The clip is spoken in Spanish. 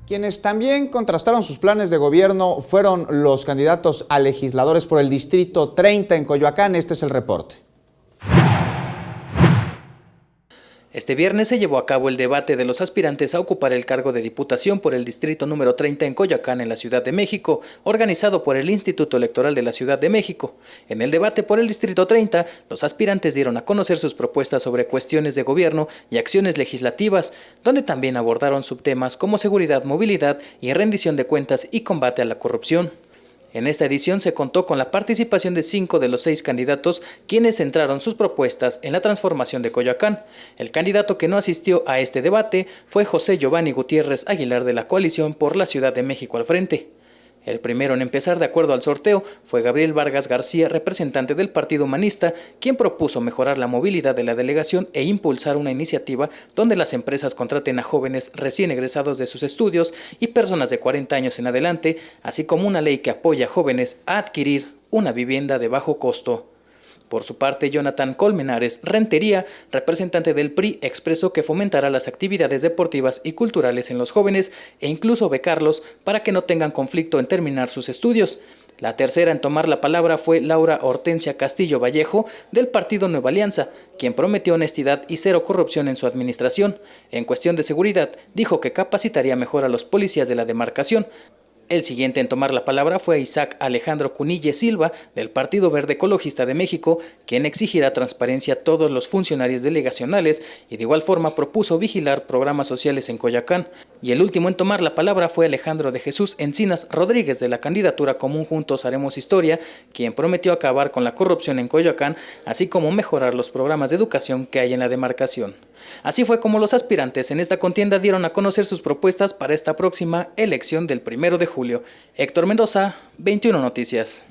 Quienes también contrastaron sus planes de gobierno fueron los candidatos a legisladores por el Distrito 30 en Coyoacán. Este es el reporte. Este viernes se llevó a cabo el debate de los aspirantes a ocupar el cargo de diputación por el Distrito número 30 en Coyoacán, en la Ciudad de México, organizado por el Instituto Electoral de la Ciudad de México. En el debate por el Distrito 30, los aspirantes dieron a conocer sus propuestas sobre cuestiones de gobierno y acciones legislativas, donde también abordaron subtemas como seguridad, movilidad y rendición de cuentas y combate a la corrupción. En esta edición se contó con la participación de 5 de los 6 candidatos, quienes centraron sus propuestas en la transformación de Coyoacán. El candidato que no asistió a este debate fue José Giovanni Gutiérrez Aguilar, de la coalición por la Ciudad de México al Frente. El primero en empezar de acuerdo al sorteo fue Gabriel Vargas García, representante del Partido Humanista, quien propuso mejorar la movilidad de la delegación e impulsar una iniciativa donde las empresas contraten a jóvenes recién egresados de sus estudios y personas de 40 años en adelante, así como una ley que apoya a jóvenes a adquirir una vivienda de bajo costo. Por su parte, Jonathan Colmenares Rentería, representante del PRI, expresó que fomentará las actividades deportivas y culturales en los jóvenes e incluso becarlos para que no tengan conflicto en terminar sus estudios. La tercera en tomar la palabra fue Laura Hortensia Castillo Vallejo, del Partido Nueva Alianza, quien prometió honestidad y cero corrupción en su administración. En cuestión de seguridad, dijo que capacitaría mejor a los policías de la demarcación. El siguiente en tomar la palabra fue Isaac Alejandro Cunille Silva, del Partido Verde Ecologista de México, quien exigirá transparencia a todos los funcionarios delegacionales y de igual forma propuso vigilar programas sociales en Coyoacán. Y el último en tomar la palabra fue Alejandro de Jesús Encinas Rodríguez, de la candidatura común Juntos Haremos Historia, quien prometió acabar con la corrupción en Coyoacán, así como mejorar los programas de educación que hay en la demarcación. Así fue como los aspirantes en esta contienda dieron a conocer sus propuestas para esta próxima elección del 1 de julio. Héctor Mendoza, 21 Noticias.